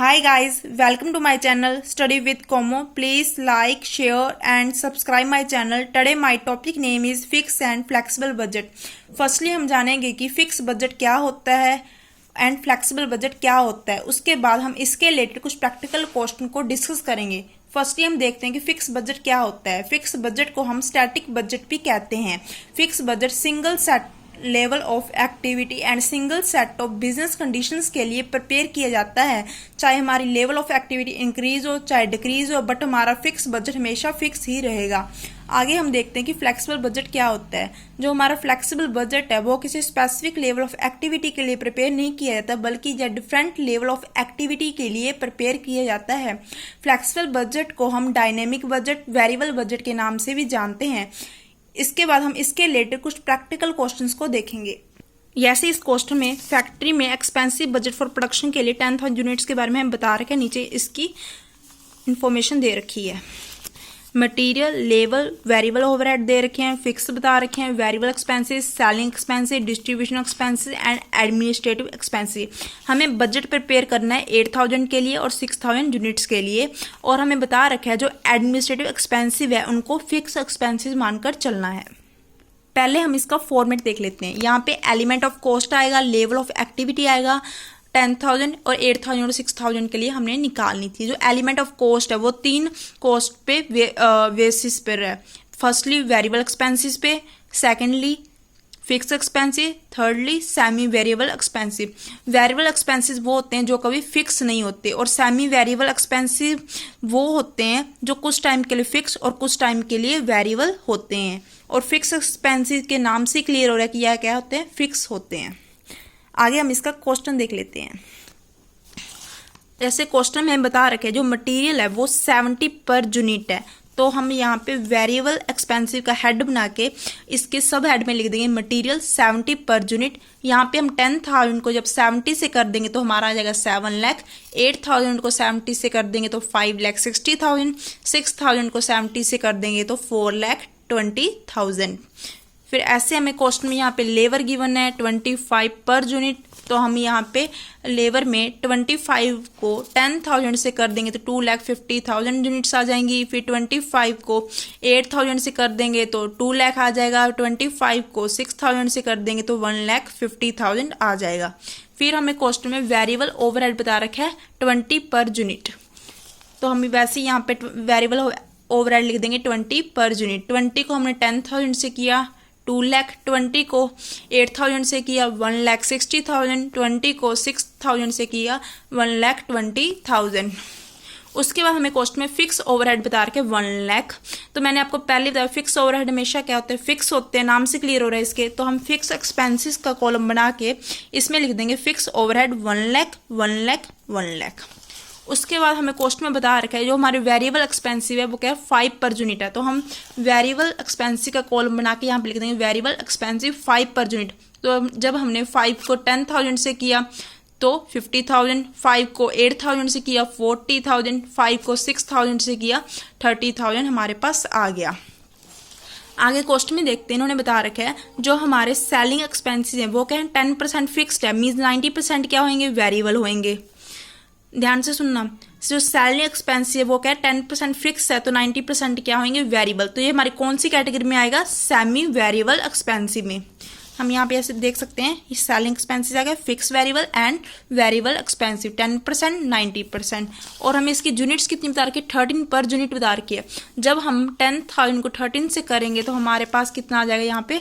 Hi guys, welcome to my channel Study with Como. Please like, share and subscribe my channel. Today my topic name is Fixed and Flexible Budget. Firstly हम जानेंगे कि fix budget क्या होता है and flexible budget क्या होता है। उसके बाद हम इसके रिलेटेड कुछ प्रैक्टिकल क्वेश्चन को डिस्कस करेंगे। फर्स्टली हम देखते हैं कि फिक्स बजट क्या होता है। फिक्स बजट को हम स्टैटिक बजट भी कहते हैं। Fix budget single set level of activity and single set of business conditions के लिए प्रिपेयर किया जाता है। चाहे हमारी लेवल ऑफ एक्टिविटी इंक्रीज हो चाहे डिक्रीज हो, बट हमारा फिक्स बजट हमेशा फिक्स ही रहेगा। आगे हम देखते हैं कि फ्लेक्सिबल बजट क्या होता है। जो हमारा फ्लेक्सिबल बजट है वो किसी स्पेसिफिक लेवल ऑफ एक्टिविटी के लिए प्रिपेयर नहीं किया जाता, बल्कि यह डिफरेंट लेवल ऑफ एक्टिविटी के लिए प्रिपेयर किया जाता है। फ्लेक्सिबल बजट को हम डायनेमिक बजट, वेरिएबल बजट के नाम से भी जानते हैं। इसके बाद हम इसके रिलेटेड कुछ प्रैक्टिकल क्वेश्चंस को देखेंगे। जैसे इस क्वेश्चन में फैक्ट्री में एक्सपेंसिव बजट फॉर प्रोडक्शन के लिए 10,000 यूनिट्स के बारे में हम बता रखे हैं। नीचे इसकी इंफॉर्मेशन दे रखी है। मटेरियल, लेवल, वेरिएबल ओवरहेड दे रखे हैं, फिक्स बता रखे हैं, variable expenses, selling expenses, distribution expenses and administrative expenses. हमें बजट प्रिपेयर करना है 8,000 के लिए और 6,000 यूनिट्स के लिए, और हमें बता रखा है जो एडमिनिस्ट्रेटिव एक्सपेंसिव है उनको फिक्स एक्सपेंसेस मानकर चलना है। पहले हम इसका फॉर्मेट देख लेते हैं। यहाँ पे एलिमेंट ऑफ कॉस्ट आएगा, लेवल ऑफ एक्टिविटी आएगा, 10,000 और 8,000 और 6,000 के लिए हमने निकालनी थी। जो एलिमेंट ऑफ कॉस्ट है वो 3 कॉस्ट पे बेसिस पर है। फर्स्टली वेरिएबल एक्सपेंसेस पे, secondly fix expensive, thirdly semi variable expensive. Variable expenses वो होते हैं जो कभी फिक्स नहीं होते, और सेमी वेरिएबल एक्सपेंसिव वो होते हैं जो कुछ टाइम के लिए फिक्स और कुछ टाइम के लिए वेरिएबल होते हैं। और फिक्स एक्सपेंसिव के नाम से क्लियर हो रहा है कि यह क्या होते हैं, फिक्स होते हैं। आगे हम इसका क्वेश्चन देख लेते हैं। जैसे क्वेश्चन में बता रखे जो मटेरियल है वो 70 पर यूनिट है, तो हम यहाँ पे वेरिएबल एक्सपेंसिव का हेड बना के इसके सब हेड में लिख देंगे मटेरियल 70 पर यूनिट। यहाँ पे हम 10,000 को जब 70 से कर देंगे तो हमारा आ जाएगा 7 लाख, 8,000 को 70 से कर देंगे तो 5,60,000, 6,000 को 70 से कर देंगे तो 4,20,000। फिर ऐसे हमें क्वेश्चन में यहाँ पे लेबर गिवन है 25 पर यूनिट, तो हम यहाँ पे लेबर में 25 को 10,000 से कर देंगे तो 2,50,000 यूनिट्स आ जाएंगी। फिर 25 को 8,000 से कर देंगे तो 2 लाख आ जाएगा। 25 को 6,000 से कर देंगे तो 1,50,000 आ जाएगा। फिर हमें क्वेश्चन में वेरिएबल ओवरहेड बता रखा है 20 पर यूनिट, तो हम वैसे यहाँ पे वेरिएबल ओवरहेड लिख देंगे 20 पर यूनिट। 20 को हमने 10,000 से किया 2 लाख, 20 को 8,000 से किया 1,60,000, 20 को 6,000 से किया 1,20,000। उसके बाद हमें क्वेश्चन में फिक्स ओवरहेड बता रखे 1 लाख। तो मैंने आपको पहले बताया फिक्स ओवरहेड हमेशा क्या होते हैं, फिक्स होते हैं, नाम से क्लियर हो रहा है इसके। तो हम फिक्स एक्सपेंसेस का कॉलम बना के इसमें लिख देंगे फिक्स ओवरहेड 1 लाख, 1 लाख, 1 लाख। उसके बाद हमें क्वेश्चन में बता रखा है जो हमारे वेरिएबल एक्सपेंसिव है वो क्या है 5 पर यूनिट है, तो हम वेरिएबल एक्सपेंसिव का कॉलम बना के यहाँ पे लिख देंगे वेरिएबल एक्सपेंसिव 5 पर यूनिट। तो जब हमने 5 को 10,000 से किया तो 50,000, 5 को 8,000 से किया 40,000, 5 को 6,000 से किया 30,000 हमारे पास आ गया। आगे क्वेश्चन में देखते हैं, इन्होंने बता रखा है जो हमारे सेलिंग एक्सपेंसिव है वो क्या है 10% फिक्स्ड है, मीन्स 90% क्या होंगे, वेरिएबल होंगे। ध्यान से सुनना, जो सैलरी एक्सपेंस है वो क्या है 10% फिक्स है, तो 90% क्या होंगे, वेरिएबल। तो ये हमारी कौन सी कैटेगरी में आएगा, सेमी वेरिएबल एक्सपेंसिव में। हम यहाँ पे ऐसे देख सकते हैं ये सैलरी एक्सपेंसिव आ गया fix variable and variable expensive 10%, 90%। और हमें इसकी यूनिट्स कितनी बता रखी है 13 पर यूनिट बता रखी है। जब हम 10,000 को 13 से करेंगे तो हमारे पास कितना आ जाएगा, यहाँ पे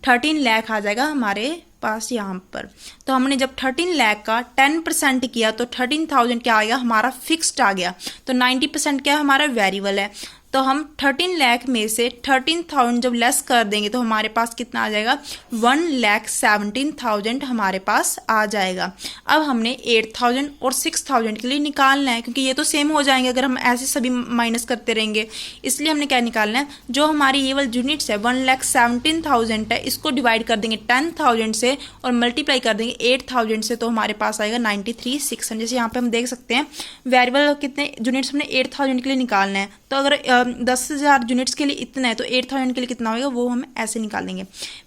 13 लाख आ जाएगा हमारे पास यहाँ पर। तो हमने जब 13 लाख का 10% किया तो 13,000 क्या आ गया, हमारा फिक्स्ड आ गया। तो 90% क्या है, हमारा वेरिएबल है। तो हम 13 लाख में से 13,000 जब लेस कर देंगे तो हमारे पास कितना आ जाएगा, 1,17,000 हमारे पास आ जाएगा। अब हमने 8,000 और 6,000 के लिए निकालना है, क्योंकि ये तो सेम हो जाएंगे अगर हम ऐसे सभी माइनस करते रहेंगे। इसलिए हमने क्या निकालना है, जो हमारी ये वाली यूनिट्स है 1,17,000 है, इसको डिवाइड कर देंगे 10,000 से और मल्टीप्लाई कर देंगे 8,000 से, तो हमारे पास आएगा 93,600। जैसे यहाँ पे हम देख सकते हैं वेरिएबल कितने यूनिट्स हमने 8,000 के लिए निकालना है, तो अगर 10,000 यूनिट्स के लिए इतना है तो 8,000 के लिए कितना होगा वो हम ऐसे निकाल देंगे।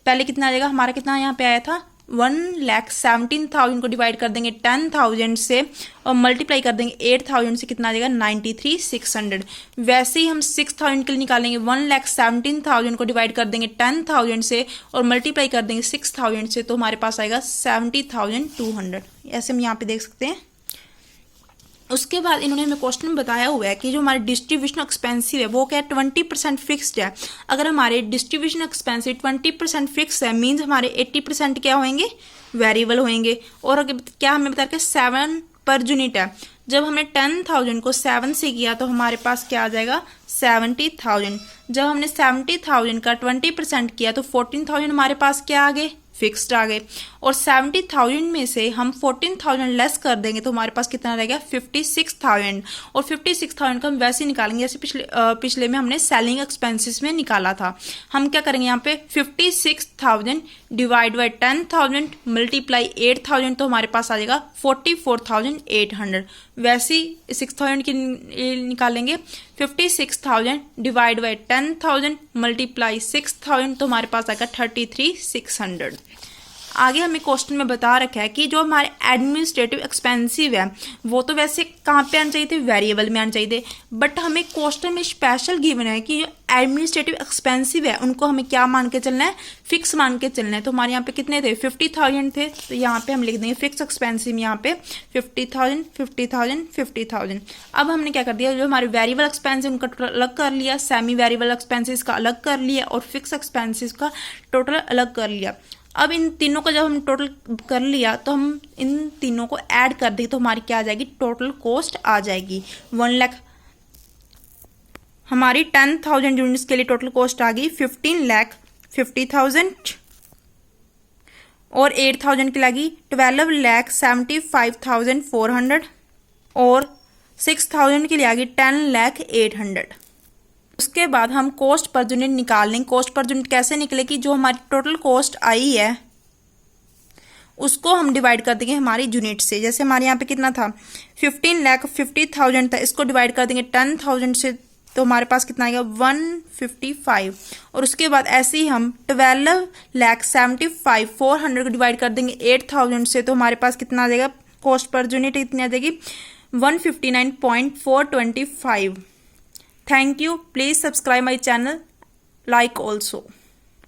पहले कितना आ जाएगा, हमारा कितना यहाँ पे आया था 1,17,000 को डिवाइड कर देंगे 10,000 से और मल्टीप्लाई कर देंगे 8,000 से, कितना आ जाएगा 93,600। वैसे ही हम 6,000 के लिए निकालेंगे 1,17,000 को डिवाइड कर देंगे 10,000 से और मल्टीप्लाई कर देंगे 6,000 से, तो हमारे पास आएगा 70,200। ऐसे हम यहाँ पे देख सकते हैं। उसके बाद इन्होंने हमें क्वेश्चन में बताया हुआ है कि जो हमारे डिस्ट्रीब्यूशन एक्सपेंसिव है वो क्या है 20% फिक्स्ड है। अगर हमारे डिस्ट्रीब्यूशन एक्सपेंसिव 20% फिक्स है मीन्स हमारे 80% क्या होंगे वेरिएबल होंगे। और अगर क्या हमें बता रखा है 7 पर यूनिट है, जब हमने 10,000 को 7 से किया तो हमारे पास क्या आ जाएगा 70,000। जब हमने 70,000 का 20% किया तो 14,000 हमारे पास क्या आ गए फिक्स्ड आ गए। और 70,000 में से हम 14,000 लेस कर देंगे तो हमारे पास कितना रहेगा 56,000। और 56,000 का हम वैसे ही निकालेंगे जैसे पिछले में हमने सेलिंग एक्सपेंसेस में निकाला था। हम क्या करेंगे यहाँ पे 56,000 डिवाइड बाई 10,000 मल्टीप्लाई 8,000 तो हमारे पास आ जाएगा 44,800। वैसे ही 6,000 की निकालेंगे 56,000 डिवाइड बाई 10,000 मल्टीप्लाई 6,000 तो हमारे पास आएगा 33,600। आगे हमें क्वेश्चन में बता रखा है कि जो हमारे एडमिनिस्ट्रेटिव एक्सपेंसिव है वो तो वैसे कहाँ पे आना चाहिए थे वेरिएबल में आना चाहिए थे, बट हमें क्वेश्चन में स्पेशल गिवन है कि जो एडमिनिस्ट्रेटिव एक्सपेंसिव है उनको हमें क्या मान के चलना है फिक्स मान के चलना है। तो हमारे यहाँ पे कितने थे 50,000 थे, तो यहाँ पे हम लिख देंगे फिक्स एक्सपेंसिव यहाँ पे 50,000 50,000 50,000। अब हमने क्या कर दिया जो हमारे वेरिएबल एक्सपेंसिव उनका टोटल अलग कर लिया, सेमी वेरिएबल एक्सपेंसिस का अलग कर लिया और फिक्स एक्सपेंसिस का टोटल अलग कर लिया। अब इन तीनों का जब हम टोटल कर लिया तो हम इन तीनों को ऐड कर देंगे तो हमारी क्या आ जाएगी टोटल कॉस्ट आ जाएगी 1 लाख। हमारी 10,000 यूनिट्स के लिए टोटल कॉस्ट आ गई 15,50,000 और 8,000 की लगी 12,75,400 और 6,000 के लिए आ गई 10,08,000। उसके बाद हम कॉस्ट पर यूनिट निकाल लेंगे। कॉस्ट पर यूनिट कैसे निकलेगी जो हमारी टोटल कॉस्ट आई है उसको हम डिवाइड कर देंगे हमारी यूनिट से। जैसे हमारे यहाँ पे कितना था 15,50,000 था, इसको डिवाइड कर देंगे 10,000 से तो हमारे पास कितना आएगा 155। और उसके बाद ऐसे ही हम 12,75,400 को डिवाइड कर देंगे 8,000 से तो हमारे पास कितना आ जाएगा कॉस्ट पर यूनिट कितनी आ जाएगी 159.425। Thank you. Please subscribe my channel. Like also.